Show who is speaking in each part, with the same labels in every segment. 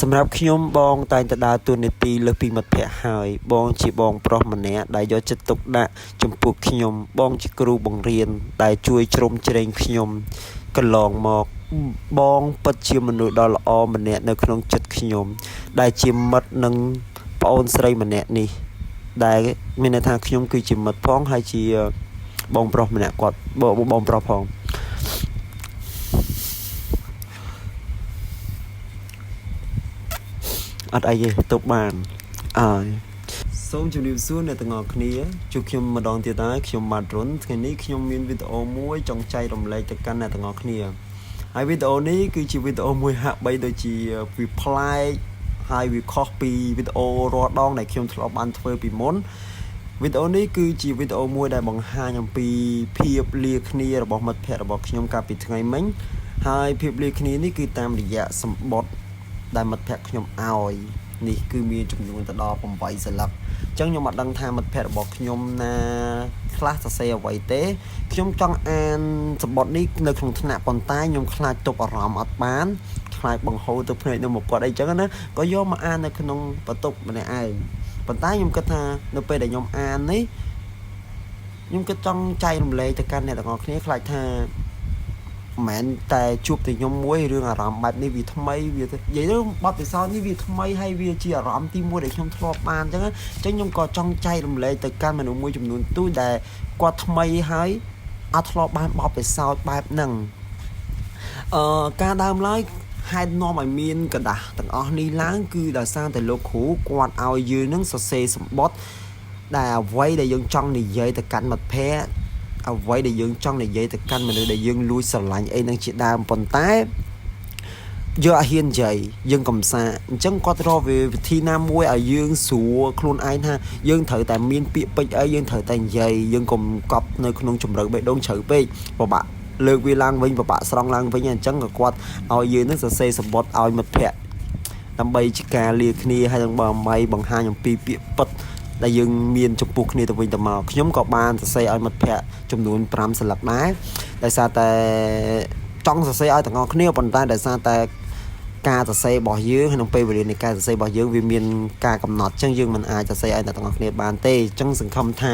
Speaker 1: សម្រាប់ខ្ញុំបងតែងតែដើរតួនាទីលើសពីមិត្តភ័ក្តិហើយបងជាបងប្រុសម្នាក់ដែលយកចិត្តទុកដាក់ចំពោះខ្ញុំបងជាគ្រូបង្រៀនដែលជួយជ្រោមជ្រែងខ្ញុំកន្លងមកបងពិតជាមនុស្សដ៏ល្អម្នាក់នៅក្នុងចិត្តខ្ញុំដែលជាមិត្តនឹងប្អូនស្រីម្នាក់នេះដែលមានន័យថាខ្ញុំគឺជាមិត្តផងហើយជាបងប្រុសម្នាក់គាត់បងប្រុសផងអត់អីទេទៅបានសូមជម្រាបសួរអ្នកទាំងអស់គ្នាជួបខ្ញុំម្ដងទៀតហើយខ្ញុំបាទរុនថ្ងៃនេះខ្ញុំមានវីដេអូមួយចង់ចែករំលែកទៅកាន់អ្នកទាំងអស់គ្នាហើយវីដេអូនេះគឺជាវីដេអូមួយហាក់បីដូចជាវាប្លែកហើយវាខុសពីវីដេអូរាល់ដងដែលខ្ញុំធ្លាប់បានធ្វើពីមុនវីដេអូនេះគឺជាវីដេអូមួយដែលបង្ហាញអំពីភាពលាគ្នារបស់មិត្តភ័ក្តិរបស់ខ្ញុំកាលពីថ្ងៃមិញហើយភាពលាគ្នានេះគឺតាមរយៈសម្បត្តិដែលមិត្តភ័ក្តិខ្ញុំឲ្យនេះគឺមានចំនួនទៅដល់8សន្លឹកអញ្ចឹងខ្ញុំអត់ដឹងថាមិត្តភ័ក្តិរបស់ខ្ញុំណាខ្លះសរសេរអ្វីទេខ្ញុំចង់អានសម្បត្តិនេះនៅក្នុងថ្នាក់ប៉ុន្តែខ្ញុំខ្លាចទប់អារម្មណ៍អត់បានខ្លាចបង្ហូរទៅភ្នែកនៅមុខគាត់អីចឹងណាក៏យកមកអាននៅក្នុងបន្ទប់ម្នាក់ឯងប៉ុន្តែខ្ញុំគិតថានៅពេលដែលខ្ញុំអាននេះខ្ញុំគិតចង់ចែករំលែកទៅកាន់អ្នកទាំងអស់គ្នាខ្លាចថាមិនមែនតែជួបតែខ្ញុំមួយរឿងអារម្មណ៍បែបនេះវាថ្មីវានិយាយទៅបទពិសោធន៍នេះវាថ្មីហើយវាជាអារម្មណ៍ទី1ដែលខ្ញុំធ្លាប់បានអញ្ចឹងខ្ញុំក៏ចង់ចែករំលែកទៅកាន់មនុស្សមួយចំនួនទូចដែលគាត់ថ្មីហើយអត់ធ្លាប់បានបទពិសោធន៍បែបហ្នឹងការដើមឡើយហេតុនាំឲ្យមានកដាស់ទាំងអស់នេះឡើងគឺដោយសារតែលោកគ្រូគាត់ឲ្យយើងនឹងសរសេរសម្បត្តិដែលអ្វីដែលយើងចង់និយាយទៅកាន់មិត្តភ័ក្តិអ្វីដែលយើងចង់និយាយទៅកាន់មនុស្សដែលយើងលួចស្រឡាញ់អីនឹងជាដើមប៉ុន្តែយកឲ្យហ៊ាននិយាយយើងកំសាអញ្ចឹងគាត់រកវិធីណាមួយឲ្យយើងស្រួលខ្លួនឯងថាយើងត្រូវតែមានពាក្យពេចន៍អីយើងត្រូវតែនិយាយយើងកុំកប់នៅក្នុងជំរឿបេះដូងជ្រៅពេកពិបាកលើកវាឡើងវិញពិបាកស្រង់ឡើងវិញអញ្ចឹងក៏គាត់ឲ្យយើងនឹងសរសេរសម្បត្តិឲ្យមិត្តភ័ក្តិដើម្បីជាការលាគ្នាហើយនឹងបង្ហាញអំពីពាក្យពិតដែលយើងមានចំពោះគ្នាទៅវិញទៅមកខ្ញុំក៏បានសរសេរឲ្យមិត្តភ័ក្តិចំនួន5សន្លឹកដែរដោយសារតែចង់សរសេរឲ្យទាំងអស់គ្នាប៉ុន្តែដោយសារតែការសរសេររបស់យើងក្នុងពេលវេលានៃការសរសេររបស់យើងវាមានការកំណត់អញ្ចឹងយើងមិនអាចសរសេរឲ្យទាំងអស់គ្នាបានទេអញ្ចឹងសង្ឃឹមថា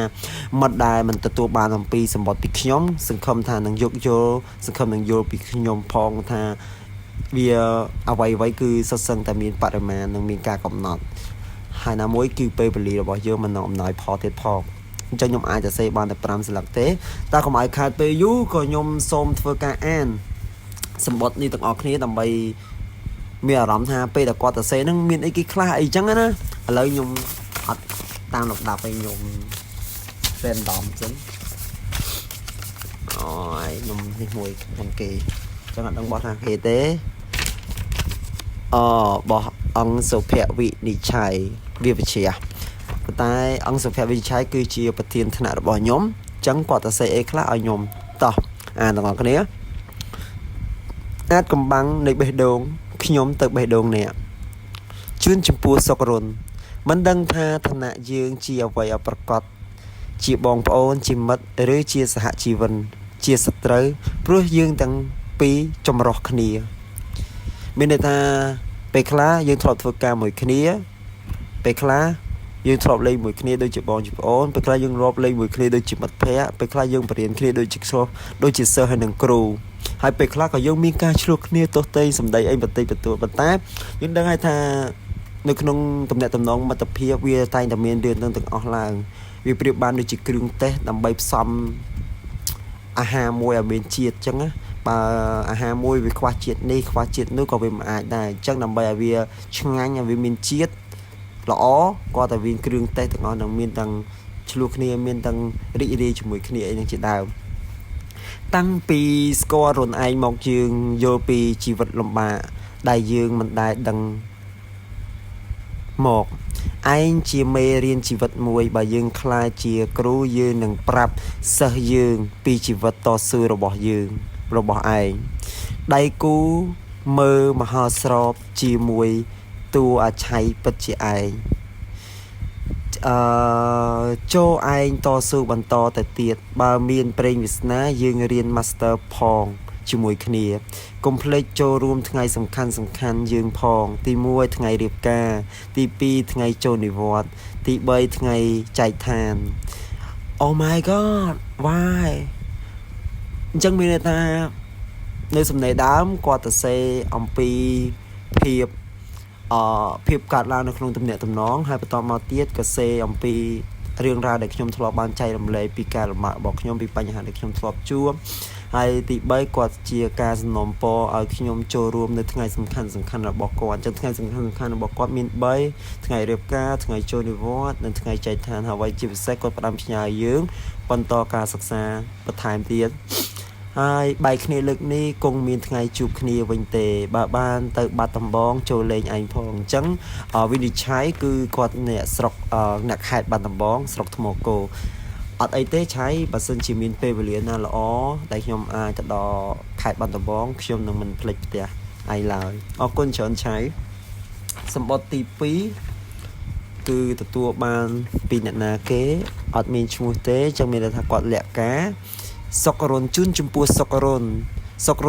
Speaker 1: មិត្តដែលមិនទទួលបានអំពីសម្បត្តិពីខ្ញុំសង្ឃឹមថានឹងយកយល់សង្ឃឹមនឹងយល់ពីខ្ញុំផងថាវាអ្វីគឺសុទ្ធសឹងតែមានបរិមាណនិងមានការកំណត់ហើយណាមួយគឺពេលវេលារបស់យើងមិនអំណោយផលទៀតផងអញ្ចឹងខ្ញុំអាចសរសេរបានតែ5សន្លឹកទេតែកុំឲ្យខាតពេលយូរក៏ខ្ញុំសូមធ្វើការអានសម្បត្តិនេះទាំងអស់គ្នាដើម្បីមានអារម្មណ៍ថាពេលដែលគាត់សរសេរហ្នឹងមានអីគេខ្លះអីចឹងណាឥឡូវខ្ញុំអត់តាមលំដាប់ឲ្យខ្ញុំ random ចឹងអូយខ្ញុំនេះមួយខាងគេចឹងអត់ដឹងបោះខាងគេទេបោះអង្គសុភវិនិច្ឆ័យវាវិជ្ជាប៉ុន្តែអង្គសុភវិនិច្ឆ័យគឺជាប្រធានថ្នាក់របស់ខ្ញុំអញ្ចឹងគាត់ទៅសេអីខ្លះឲ្យខ្ញុំតោះអានទាំងអស់គ្នាអាចកំបាំងនៃបេះដូងខ្ញុំទៅបេះដូងអ្នកជឿនចំពោះសុករុនមិនដឹងថាឋានៈយើងជាអ្វីឲ្យប្រកបជាបងប្អូនជាមិត្តឬជាសហជីវិនជាសត្រូវព្រោះយើងទាំងពីរចម្រុះគ្នាមានន័យថាពេលខ្លះយើងធ្លាប់ធ្វើការមួយគ្នាពេលខ្លះយើងធ្លាប់លេងមួយគ្នាដូចជាបងជាប្អូនពេលខ្លះយើងរាប់លេងមួយគ្នាដូចជាមិត្តភ័ក្តិពេលខ្លះយើងបរៀនគ្នាដូចជាសិស្សហើយនឹងគ្រូហើយពេលខ្លះក៏យើងមានការឆ្លោះគ្នាទោះតែសម្ដីអីបន្តិចបន្តួចប៉ុន្តែយើងដឹងហើយថានៅក្នុងទំនាក់ទំនងមិត្តភាពវាតែងតែមានរឿងទាំងអស់ឡើងវាប្រៀបបានដូចជាគ្រឿងទេសដើម្បីផ្សំអាហារមួយឲ្យមានជាតិអញ្ចឹងណាបើអាហារមួយវាខ្វះជាតិនេះខ្វះជាតិនោះក៏វាមិនអាចដែរអញ្ចឹងដើម្បីឲ្យវាឆ្ងាញ់ឲ្យវាមានជាតិល្អគាត់តែមានគ្រឿងទេសទាំងអស់នឹងមានទាំងឆ្លោះគ្នាមានទាំងរីករាយជាមួយគ្នាអីនឹងជាដើមតាំងពីស្គាល់ខ្លួនឯងមកយើងយល់ពីជីវិតលំបាកដែលយើងមិនដែលដឹងមកឯងជាមេរៀនជីវិតមួយបើយើងខ្លាចជាគ្រូយើងនឹងប្រាប់សិស្សយើងពីជីវិតតស៊ូរបស់យើងរបស់ឯងដៃគូមើលមហោស្រពជាមួយតួអឆ័យពិតជាឯងចូលឯងតស៊ូបន្តទៅទៀតបើមានប្រេងវាសនាយើងរៀន Master ផង ជាមួយគ្នាកុំភ្លេចចូលរួមថ្ងៃសំខាន់យើងផងទី1ថ្ងៃរៀបការទី2ថ្ងៃចូលនិវត្តន៍ទី3ថ្ងៃចែកឋាន Oh my god why អញ្ចឹងមានន័យថានៅសំណេរដើមគាត់ទៅសេអំពីភាពកាត់ឡើងនៅក្នុងទំនាក់ទំនងហើយបន្តមកទៀតក៏សេអំពីរឿងរ៉ាវដែលខ្ញុំធ្លាប់បានចែករំលែកពីការលំបាករបស់ខ្ញុំពីបញ្ហាដែលខ្ញុំធ្លាប់ជួបហើយទី3គាត់ជាការសំណូមពរឲ្យខ្ញុំចូលរួមនៅថ្ងៃសំខាន់របស់គាត់អញ្ចឹងថ្ងៃសំខាន់របស់គាត់មាន3ថ្ងៃរៀបការថ្ងៃចូលនិវត្តន៍និងថ្ងៃចែកឋានហើយជាពិសេសគាត់ផ្ដាំផ្ញើយើងបន្តការសិក្សាបន្ថែមទៀតហើយបែកគ្នាលើកនេះគង់មានថ្ងៃជួបគ្នាវិញទេបើបានទៅបាត់ដំបងចូលលេងឯងផងអញ្ចឹងវិនិច្ឆ័យគឺគាត់អ្នកស្រុកអ្នកខេត្តបាត់ដំបងស្រុកថ្មគោអត់អីទេឆៃបើសិនជាមានពេលវេលាណាល្អដែលខ្ញុំអាចទៅដល់ខេត្តបាត់ដំបងខ្ញុំនឹងមិនភ្លេចផ្ទះឯងឡើយអរគុណច្រើនឆៃសម្បត្តិទី2គឺទទួលបានពីអ្នកណាគេអត់មានឈ្មោះទេចឹងមានន័យថាគាត់លាក់ការសុករុនជូនចំពោះសុករុ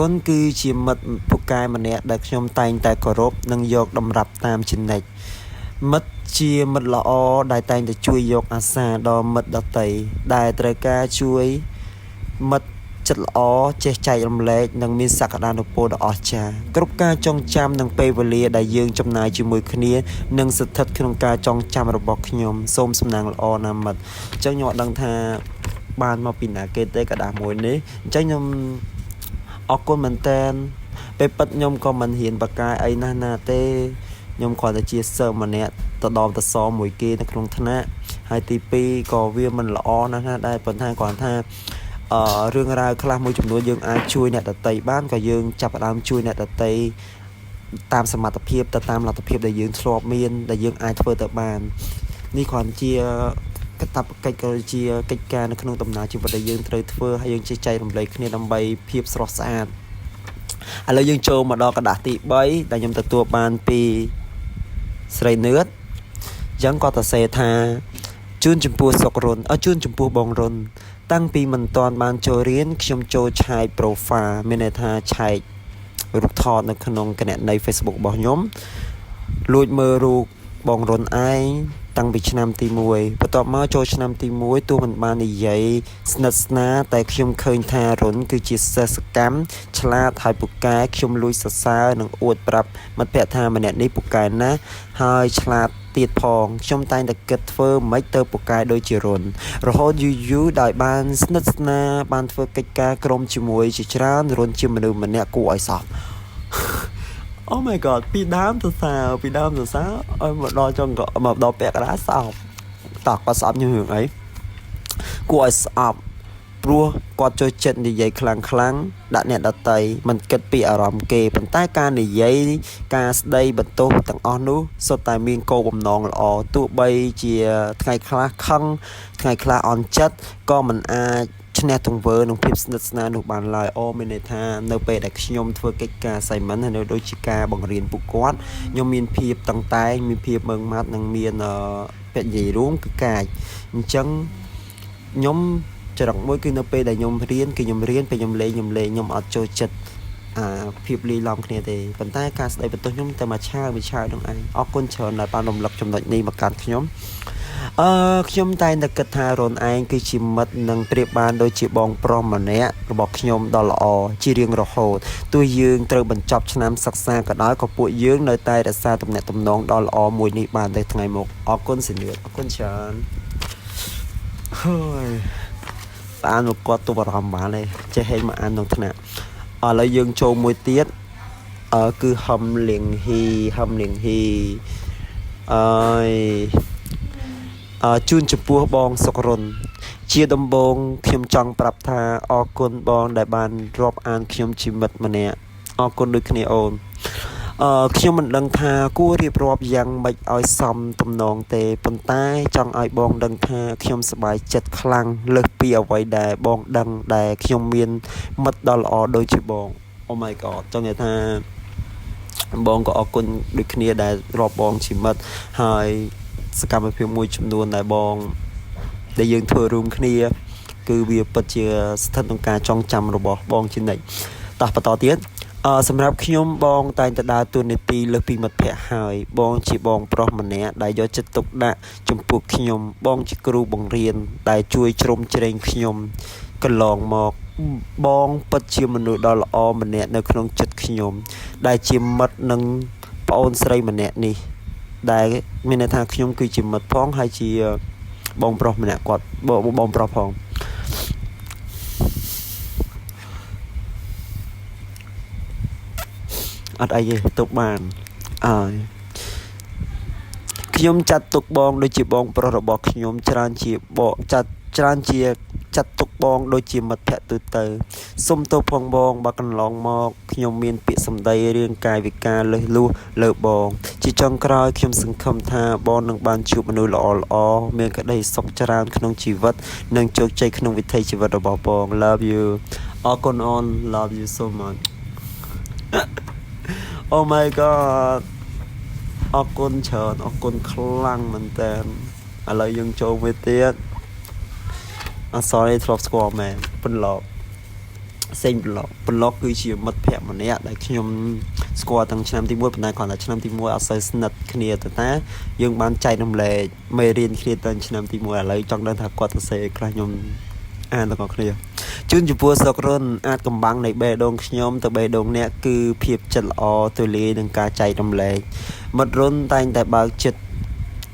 Speaker 1: នគឺជាមិត្តពូកែម្នាក់ដែលខ្ញុំតែងតែគោរពនិងយកតម្រាប់តាមចំណិចមិត្តជាមិត្តល្អដែលតែងតែជួយយកអាសាដល់មិត្តដទៃដែលត្រូវការជួយមិត្តចិត្តល្អចេះចែករំលែកនិងមានសក្តានុពលដ៏អស្ចារ្យគ្រប់ការចងចាំនិងពេលវេលាដែលយើងចំណាយជាមួយគ្នានិងស្ថិតក្នុងការចងចាំរបស់ខ្ញុំសូមសំណាងល្អណាមិត្តអញ្ចឹងខ្ញុំអត់ដឹងថាបានមកពីណាគេទេกระดาษមួយនេះអញ្ចឹងខ្ញុំអរគុណមែនតើពេលពិតខ្ញុំក៏មិនហ៊ានបកកាយអីណាទេខ្ញុំគ្រាន់តែជាសិស្សម្នាក់ទៅដមទៅសមួយគេនៅក្នុងថ្នាក់ហើយទី2ក៏វាមិនល្អណាស់ណាដែរប៉ុន្តែគ្រាន់ថារឿងរ៉ាវខ្លះមួយចំនួនយើងអាចជួយអ្នកដទៃបានក៏យើងចាប់ផ្ដើមជួយអ្នកដទៃតាមសមត្ថភាពទៅតាមលទ្ធភាពដែលយើងធ្លាប់មានដែលយើងអាចធ្វើទៅបាននេះគ្រាន់ជាកតាបកិច្ចក៏ជាកិច្ចការនៅក្នុងដំណើរជីវិតដែលយើងត្រូវធ្វើហើយយើងចេះចែករំលែកគ្នាដើម្បីភាពស្រស់ស្អាតឥឡូវយើងចូលមកដល់กระดาษទី3ដែលខ្ញុំទទួលបានពីស្រីនឿតអញ្ចឹងគាត់ទៅសេថាជូនចំពោះសុករុនជូនចំពោះបងរុនតាំងពីមិនទាន់បានចូលរៀនខ្ញុំចូលឆែក profile មានន័យថាឆែករូបថតនៅក្នុងគណនី Facebook របស់ខ្ញុំលួចមើលរូបបងរុនឯងតាំងពីឆ្នាំទី1បន្ទាប់មកចូលឆ្នាំទី1ទោះមិនបាននិយាយស្និទ្ធស្នាលតែខ្ញុំឃើញថារុនគឺជាសិស្សកម្មឆ្លាតហើយពូកែខ្ញុំលួចសរសើរនិងអួតប្រាប់មិត្តភក្តិថាម្នាក់នេះពូកែណាស់ហើយឆ្លាតទៀតផងខ្ញុំតែងតែគិតធ្វើមិនទៅពូកែដូចជារុនរហូតយូរដោយបានស្និទ្ធស្នាលបានធ្វើកិច្ចការក្រុមជាមួយជាច្រើនរុនជាមនុស្សម្នាក់គួរឲ្យសោកOh my god ពីដើមទៅសើឲ្យមកដល់ចុងក៏មកដល់ពាក់កណ្ដាលស្អប់តោះគាត់ស្អប់ខ្ញុំរឿងអីគួរឲ្យស្អប់ព្រោះគាត់ចូលចិត្តនិយាយខ្លាំងដាក់អ្នកដតីមិនគិតពីអារម្មណ៍គេប៉ុន្តែការនិយាយការស្ដីបន្ទោសទាំងអស់នោះសុទ្ធតែមានគោលបំណងល្អទោះបីជាថ្ងៃខ្លះខឹងថ្ងៃខ្លះអន់ចិត្តក៏មិនអាចឈ្នះទង្វើនឹងភាពស្និទ្ធស្នាលនោះបានឡើយមានន័យថានៅពេលដែលខ្ញុំធ្វើកិច្ចការ assignment ហើយនៅដូចជាការបង្រៀនពួកគាត់ខ្ញុំមានភាពតឹងតែងមានភាពម៉ឺងម៉ាត់និងមានពាក្យនិយាយរួមគឺកាចអញ្ចឹងខ្ញុំចរិតមួយគឺនៅពេលដែលខ្ញុំរៀនគឺខ្ញុំរៀនពេលខ្ញុំលេងខ្ញុំអត់ចូលចិត្តភាពលីឡំគ្នាទេប៉ុន្តែការស្ដីបន្ទោសខ្ញុំតែមកឆាវនឹងឯងអរគុណច្រើនដែលបានរំលឹកចំណុចនេះមកកាន់ខ្ញុំខ្ញុំតែងតែគិតថារុនឯងគឺជាមិត្តនិងប្រៀបបានដូចជាបងប្រុសម្នាក់របស់ខ្ញុំដ៏ល្អជារៀងរហូតទោះយើងត្រូវបញ្ចប់ឆ្នាំសិក្សាក៏ដោយក៏ពួកយើងនៅតែរក្សាទំនាក់ទំនងដ៏ល្អមួយនេះបានទៅថ្ងៃមុខអរគុណសញ្ញាអរគុណច្រើនហើយបានមកគាត់ទប់អារម្មណ៍បានទេចេះហេតុមកអានក្នុងថ្នាក់ឥឡូវយើងចូលមួយទៀតគឺហំលៀងហ៊ីជូនចំពោះបងសុករុនជាដំបូងខ្ញុំចង់ប្រាប់ថាអរគុណបងដែលបានរាប់អានខ្ញុំជាមិត្តម្នាក់អរគុណដូចគ្នាអូនខ្ញុំមិនដឹងថាគួររៀបរាប់យ៉ាងម៉េចឲ្យសមទំនងទេប៉ុន្តែចង់ឲ្យបងដឹងថាខ្ញុំសប្បាយចិត្តខ្លាំងលើសពីអ្វីដែលបងដឹងដែលខ្ញុំមានមិត្តដ៏ល្អដូចជាបង Oh my god ចង់និយាយថាបងក៏អរគុណដូចគ្នាដែលរាប់បងជាមិត្តហើយសកម្មភាពមួយចំនួនដែលយើងធ្វើរួមគ្នាគឺវាពិតជាស្ថិតក្នុងការចងចាំរបស់បងជានិច្ច តោះបន្តទៀតសម្រាប់ខ្ញុំបងតែងតែដើរតួនាទីលើសពីមិត្តភក្តិហើយបងជាបងប្រុសម្នាក់ដែលយកចិត្តទុកដាក់ចំពោះខ្ញុំបងជាគ្រូបង្រៀនដែលជួយជ្រោមជ្រែងខ្ញុំកន្លងមកបងពិតជាមនុស្សដ៏ល្អម្នាក់នៅក្នុងចិត្តខ្ញុំដែលជាមិត្តនឹងប្អូនស្រីម្នាក់នេះដែលមានន័យថាខ្ញុំគឺជាមិត្តផងហើយជាបងប្រុសម្នាក់គាត់បងប្រុសផងអត់អីទេទុកបានខ្ញុំចាត់ទុកបងដូចជាបងប្រុសរបស់ខ្ញុំច្រើនជាចាត់ទុកបងដូចជាមិត្តភក្តិទូទៅសុំទោសផងបងបើកន្លងមកខ្ញុំមានពាក្យសម្ដីរាងកាយវិការលើសលួសលើបងជាចុងក្រោយខ្ញុំសង្ឃឹមថាបងនឹងបានជួបមនុស្សល្អមានក្តីសុខច្រើនក្នុងជីវិតនិងជោគជ័យក្នុងវិថីជីវិតរបស់បង Love you អរគុណអូន Love you so much Oh my god អរគុណច្រើនអរគុណខ្លាំងមែនតើឥឡូវយើងចូលមួយទៀតsorry ធ្លាប់ស្គាល់មែនបន្លកសេងបន្លកគឺជាមិត្តភក្តិម្នាក់ដែលខ្ញុំស្គាល់តាំងឆ្នាំទី1ប៉ុន្តែគ្រាន់តែឆ្នាំទី1អត់សូវស្និទ្ធគ្នាទៅតាយើងបានចែករំលែកមេរៀនគ្នាតាំងឆ្នាំទី1ឥឡូវចង់ដឹងថាគាត់សរសេរខ្លះខ្ញុំអានទាំងអស់គ្នាជូនចំពោះស្រុករុនអាចកំបាំងនៃបេះដូងខ្ញុំទៅបេះដូងអ្នកគឺភាពចិត្តល្អទូលាយនឹងការចែករំលែកមិត្តរុនតែងតែបើកចិត្ត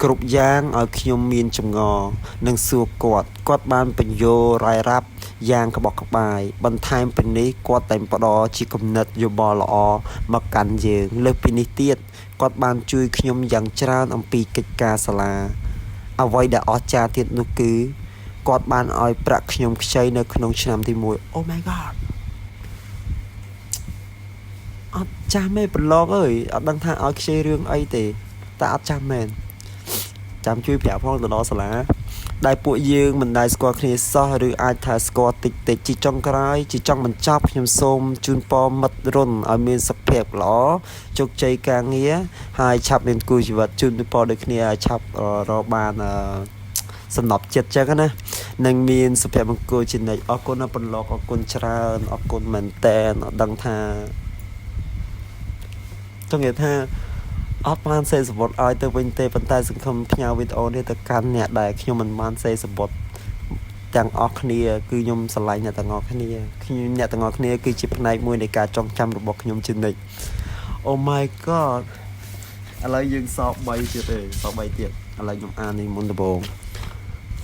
Speaker 1: គ្រប់យ៉ាងឲ្យខ្ញុំមានចម្ងល់និងសួរគាត់បានបញ្យោរ៉ាយរ៉ាប់យ៉ាងក្បោះក្បាយបន្ថែមពីនេះគាត់តែផ្ដល់ជាគំនិតយោបល់ល្អមកកាន់យើងលើសពីនេះទៀតគាត់បានជួយខ្ញុំយ៉ាងច្រើនអំពីកិច្ចការសាលាអ្វីដែលអស្ចារ្យទៀតនោះគឺគាត់បានឲ្យប្រាក់ខ្ញុំខ្ចីនៅក្នុងឆ្នាំទី1 Oh my god អត់ចាស់មែនប្រឡងអើយអត់ដឹងថាឲ្យខ្ចីរឿងអីទេតែអត់ចាស់មែនចាំជួយប្រាប់ផងទៅដល់សាលាដែលពួកយើងមិនដែលស្គាល់គ្នាសោះឬអាចថាស្គាល់តិចជាចុងក្រោយជាចុងបញ្ចប់ខ្ញុំសូមជូនពរមិត្តរុនឲ្យមានសុខភាពល្អជោគជ័យការងារហើយឆាប់មានគូជីវិតជូនពរដូចគ្នាឲ្យឆាប់រកបានសំណប់ចិត្តចឹងណានឹងមានសុភមង្គលជានិច្ចអរគុណណាបន្លកអរគុណច្រើនអរគុណមែនតែនអត់ដឹងថាចង់និយាយថាអត់បានសេសបុតឲ្យទៅវិញទេប៉ុន្តែសង្ឃឹមផ្ញើវីដេអូនេះទៅកាន់អ្នកដែលខ្ញុំមិនបានសេសបុតទាំងអស់គ្នាគឺខ្ញុំស្រឡាញ់អ្នកទាំងអស់គ្នាអ្នកទាំងអស់គ្នាគឺជាផ្នែកមួយនៃការចងចាំរបស់ខ្ញុំជានិច្ច Oh my god ឥឡូវយើងសល់3ទៀតទេសល់3ទៀតឥឡូវខ្ញុំអាននេះមុនដំបូង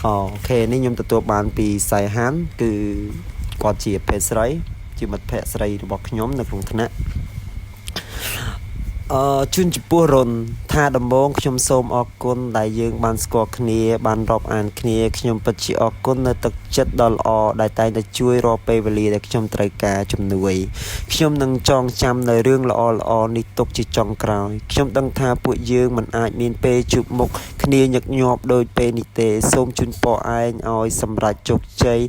Speaker 1: អូខេនេះខ្ញុំទទួលបានពីសៃហានគឺគាត់ជាភេទស្រីជាមិត្តភក្តិស្រីរបស់ខ្ញុំនៅក្នុងថ្នាក់ជូនចំពោះរុនថាដំបូងខ្ញុំសូមអរគុណដែលយើងបានស្គាល់គ្នាបានរាប់អានគ្នាខ្ញុំពិតជាអរគុណនៅទឹកចិត្តដ៏ល្អដែលតែងតែជួយរាល់ពេលវេលាដែលខ្ញុំត្រូវការជំនួយខ្ញុំនឹងចងចាំនៅរឿងល្អនេះទុកជាចុងក្រោយខ្ញុំដឹងថាពួកយើងមិនអាចមានពេលជួបមុខគ្នាញឹកញាប់ដូចពេលនេះទេសូមជូនពរឯងឲ្យសម្រេចជោគជ័យ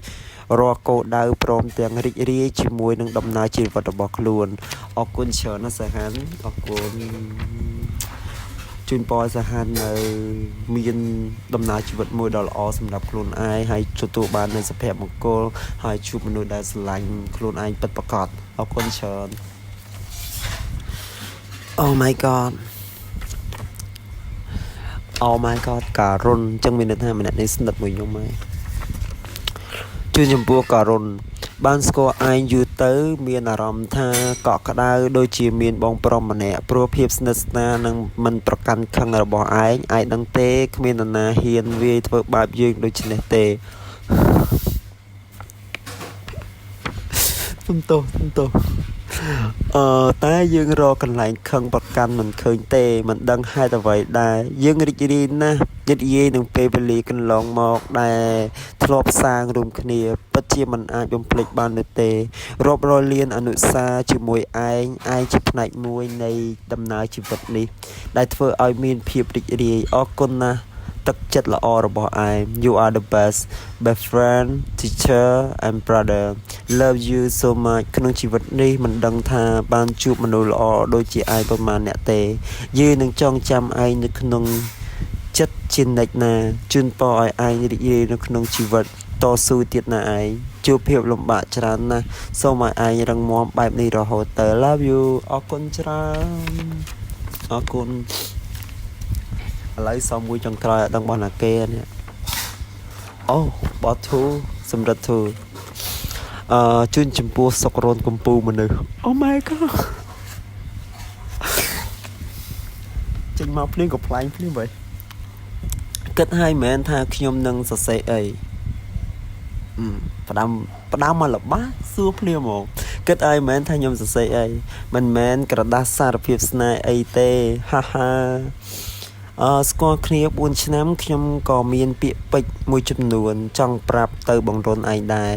Speaker 1: រាល់គោលដៅព្រមទាំងរីករាយជាមួយនឹងដំណើរជីវិតរបស់ខ្លួនអរគុណច្រើនណាស់សាហានអរគុណជូនពរសាហាននៅមានដំណើរជីវិតមួយដ៏ល្អសម្រាប់ខ្លួនឯងហើយទទួលបាននូវសុភមង្គលហើយជួបមនុស្សដែលស្រឡាញ់ខ្លួនឯងពិតប្រាកដអរគុណច្រើន Oh my god Oh my god ការុនអញ្ចឹងមានន័យថាម្នាក់នេះស្និទ្ធមួយខ្ញុំហើយជូនចំពោះការុនបានស្គាល់ឯងយូរទៅមានអារម្មណ៍ថាកក់ក្ដៅដូចជាមានបងប្រុសម្នាក់ព្រោះភាពស្និទ្ធស្នាលនឹងមិនប្រកាន់ខឹងរបស់ឯងដឹងទេគ្មាននរណាហ៊ានវាយធ្វើបាបយើងដូចនេះទេសុំទោសតែយើងរកកន្លែងខឹងប្រកាន់មិនឃើញទេមិនដឹងហេតុអ្វីដែរយើងរីករាយណាស់យិតយាយនឹងពេលវេលាកន្លងមកដែលធ្លាប់សាងរួមគ្នាពិតជាមិនអាចបំភ្លេចបាននោះទេរាប់រយលានអនុស្សាវរីយ៍ជាមួយឯងជាផ្នែកមួយនៃដំណើរជីវិតនេះដែលធ្វើឲ្យមានភាពរីករាយអរគុណណាស់ទឹកចិត្តល្អរបស់ឯង You are the best friend teacher and brother love you so much ក្នុងជីវិតនេះមិនដឹងថាបានជួបមនុស្សល្អដូចជាឯងប្រមាណអ្នកទេយើងនឹងចងចាំឯងនៅក្នុងចិត្តជានិច្ចណាជូនពរឲ្យឯងរីករាយនៅក្នុងជីវិត តស៊ូទៀតណាឯងជួបភាពលំបាកច្រើនណាស់សូមឲ្យឯងរឹងមាំបែបនេះរហូតទៅ Love you អរគុណច្រើនអរគុណឥឡូវសុំមួយចុងក្រោយអត់ដឹងបោះណាគេនេះអូបោះធូសម្រិទ្ធធូជូនចំពោះសុករនកំពូមនុស្ស Oh my god ចេញមកភ្លៀងក៏ផ្លាញ់ភ្លៀងបើគិតឲ្យមែនថាខ្ញុំនឹងសរសេរអីផ្ដាំមកលបាសួរភ្លាមហ្មងគិតឲ្យមែនថាខ្ញុំសរសេរអីមិនមែនក្រដាសសារភាពស្នេហ៍អីទេហាហាស្គាល់គ្នា4ឆ្នាំខ្ញុំក៏មានពាក្យពេចន៍មួយចំនួនចង់ប្រាប់ទៅបងរុនឯងដែរ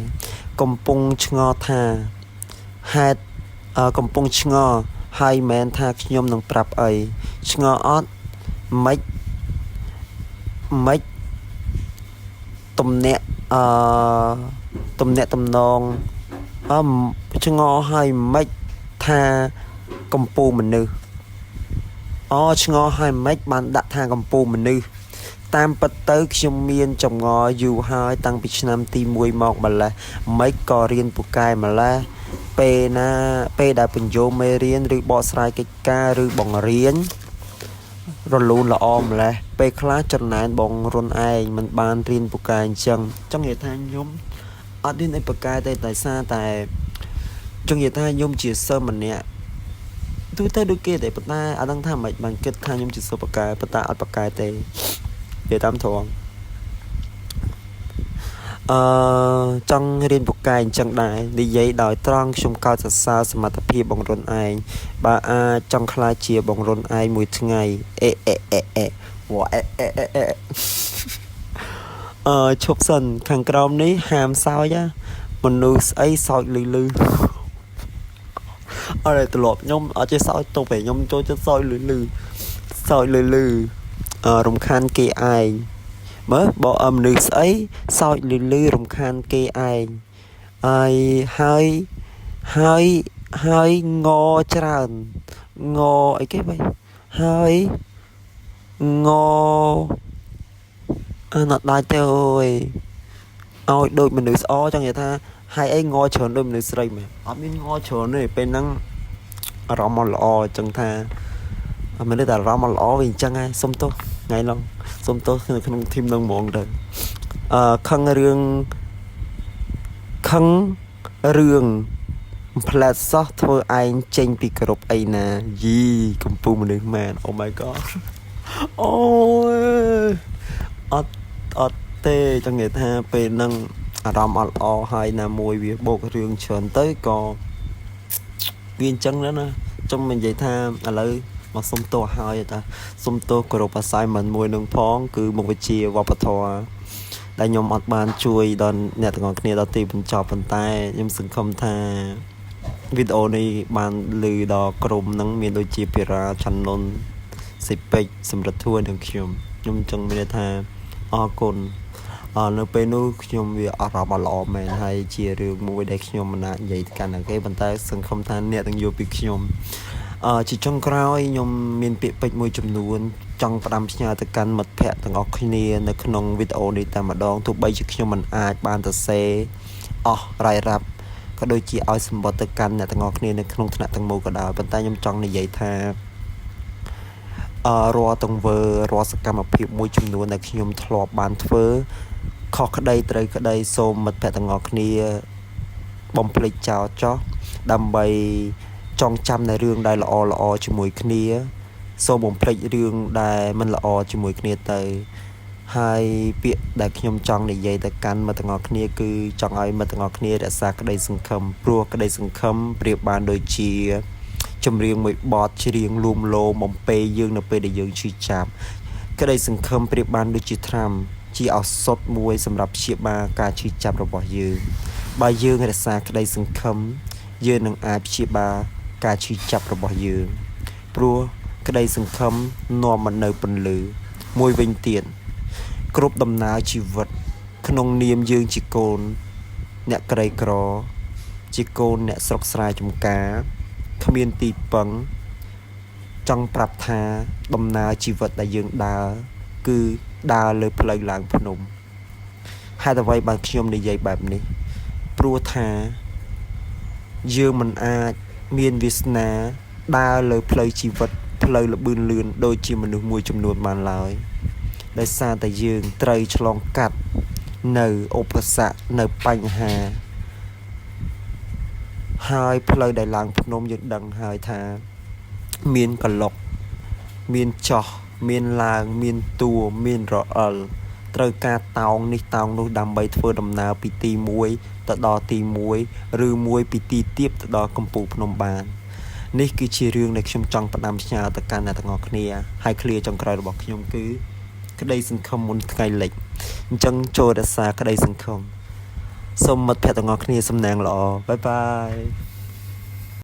Speaker 1: កំពុងឆ្ងល់ថាហេតុកំពុងឆ្ងល់ហើយមែនថាខ្ញុំនឹងប្រាប់អីឆ្ងល់អត់ម៉េចទំនាក់ទំនងឆ្ងល់ហើយម៉េចថាកម្ពុជាមនុស្សឆ្ងល់ហើយម៉េចបានដាក់ថាកម្ពុជាមនុស្សតាមពិតទៅខ្ញុំមានចម្ងល់យូរហើយតាំងពីឆ្នាំទី1មកម្លេះម៉េចក៏រៀនពូកែម្លេះពេលដែលបញ្យោមេរៀនឬបកស្រាយកិច្ចការឬបង្រៀនរលូនល្អម្លេះពេលខ្លះចំណែនបងរុនឯងមិនបានរៀនពូកែអញ្ចឹងចង់និយាយថាខ្ញុំអត់រៀនអីពូកែទេដោយសារតែចង់និយាយថាខ្ញុំជាសិស្សម្នាក់ទូទៅដូចគេតែប៉ុន្តែអត់ដឹងថាមិនបានគិតថាខ្ញុំជាសិស្សពូកែប៉ុន្តែអត់ពូកែទេនិយាយតាមត្រង់ចង់រៀនពូកែអញ្ចឹងដែរនិយាយដោយត្រង់ខ្ញុំកោតសរសើរសមត្ថភាពបងរុនឯងបើអាចចង់ខ្លាចជាបងរុនឯងមួយថ្ងៃឈប់សិនខាងក្រោមនេះហាមសើចមនុស្សស្អីសើចលឺអរត្រឡប់ខ្ញុំអត់ចេះសើចទៅពេលខ្ញុំចូលចិត្តសើចលឺរំខានគេឯងមើលបើមនុស្សស្អីសើចលឺរំខានគេឯងហើយងច្រើនងអីគេបែហើយងណាត់ដាច់ទៅអើយឲ្យដូចមនុស្សស្អចង់និយាយថាហើយអីងច្រើនដូចមនុស្សស្រីមែនអត់មានងច្រើនទេពេលហ្នឹងអារម្មណ៍មកល្អអញ្ចឹងថាមនុស្សតែអារម្មណ៍មកល្អវាអញ្ចឹងហើយសុំទោសថ្ងៃឡងសុំទោសក្នុងធីមនឹងហ្មងទៅខឹងរឿងផ្លែតសោះធ្វើឯងចេញពីគ្រប់អីណាយីកំពុះមនុស្សមែន Oh my god អូយអត់ទេចង់និយាយថាពេលហ្នឹងអារម្មណ៍អត់ល្អហើយណាមួយវាបោករឿងច្រើនទៅក៏វាអញ្ចឹងដែរណាចង់និយាយថាឥឡូវមកសុំទោសហើយតាសុំទោសគោរព assignment មួយនឹងផងគឺមុខវិជ្ជាវប្បធម៌ដែលខ្ញុំអត់បានជួយដល់អ្នកទាំងអស់គ្នាដល់ទីបញ្ចប់ប៉ុន្តែខ្ញុំសង្ឃឹមថាវីដេអូនេះបានលើដល់ក្រុមហ្នឹងមានដូចជាភារាឆាន់នុនសិពេចសម្រិទ្ធធួននិងខ្ញុំចង់មានថាអរគុណនៅពេលនោះខ្ញុំវាអារម្មណ៍ល្អមែនហើយជារឿងមួយដែលខ្ញុំមិនអាចនិយាយកាន់តែគេប៉ុន្តែសង្ឃឹមថាអ្នកទាំងយល់ពីខ្ញុំជាចុងក្រោយខ្ញុំមានពាក្យពេចន៍មួយចំនួនចង់ផ្ដាំផ្ញើទៅកាន់មិត្តភ័ក្តិទាំងអស់គ្នានៅក្នុងវីដេអូនេះតែម្ដងទោះបីជាខ្ញុំមិនអាចបានទៅសេអស់រាយរាប់ក៏ដូចជាឲ្យសម្បត្តិទៅកាន់អ្នកទាំងអស់គ្នានៅក្នុងថ្នាក់ទាំងមូលក៏ដោយប៉ុន្តែខ្ញុំចង់និយាយថារាល់ទង្វើរាល់សកម្មភាពមួយចំនួនដែលខ្ញុំធ្លាប់បានធ្វើខុសក្តីត្រូវក្តីសូមមិត្តភ័ក្តិទាំងអស់គ្នាបំភ្លេចចោលចោះដើម្បីចងចាំនៅរឿងដែលល្អជាមួយគ្នាសូមបំភ្លេចរឿងដែលមិនល្អជាមួយគ្នាទៅហើយពាក្យដែលខ្ញុំចង់និយាយទៅកាន់មិត្តទាំងអស់គ្នាគឺចង់ឲ្យមិត្តទាំងអស់គ្នារក្សាក្តីសង្ឃឹមព្រោះក្តីសង្ឃឹមប្រៀបបានដូចជាចម្រៀងមួយបទច្រៀងលួមលោមបំពេយើងនៅពេលដែលយើងឈឺចាប់ក្តីសង្ឃឹមប្រៀបបានដូចជាថ្នាំជាឱសថមួយសម្រាប់ព្យាបាលការឈឺចាប់របស់យើងបើយើងរក្សាក្តីសង្ឃឹមយើងនឹងអាចព្យាបាលការឈឺចាប់របស់យើងព្រោះក្តីសង្ឃឹមនាំមកនៅពន្លឺមួយវិញទៀតគ្រប់ដំណើរជីវិតក្នុងនាមយើងជាកូនអ្នកក្រីក្រជាកូនអ្នកស្រុកស្រែចម្ការគ្មានទីពឹងចង់ប្រាប់ថាដំណើរជីវិតដែលយើងដើរគឺដើរលើផ្លូវឡើងភ្នំ ហេតុអ្វីបានខ្ញុំនិយាយបែបនេះព្រោះថាយើងមិនអាចមានវាសនាដើរលើផ្លូវជីវិតផ្លូវល្បឿនលឿនដូចជាមនុស្សមួយចំនួនបានឡើយដោយសារតែយើងត្រូវឆ្លងកាត់នៅឧបសគ្គនៅបញ្ហាហើយផ្លូវដែលឡើងភ្នំយើងដឹងហើយថាមានកឡុកមានចោះមានឡើងមានតួមានរអិលត្រូវការតោងនេះតោងនោះដើម្បីធ្វើដំណើរពីទី1ទៅដល់ទី1ឬមួយពីទីទៀតទៅដល់កំពូលភ្នំបាននេះគឺជារឿងដែលខ្ញុំចង់ផ្ដាំផ្ញើទៅកាន់អ្នកទាំងអស់គ្នាហើយឃ្លាចុងក្រោយរបស់ខ្ញុំគឺក្តីសង្ឃឹមមុនថ្ងៃលិចអញ្ចឹងចូលរក្សាក្តីសង្ឃឹមសូមមិត្តភក្តិទាំងអស់គ្នាសំណាងល្អបាយបាយ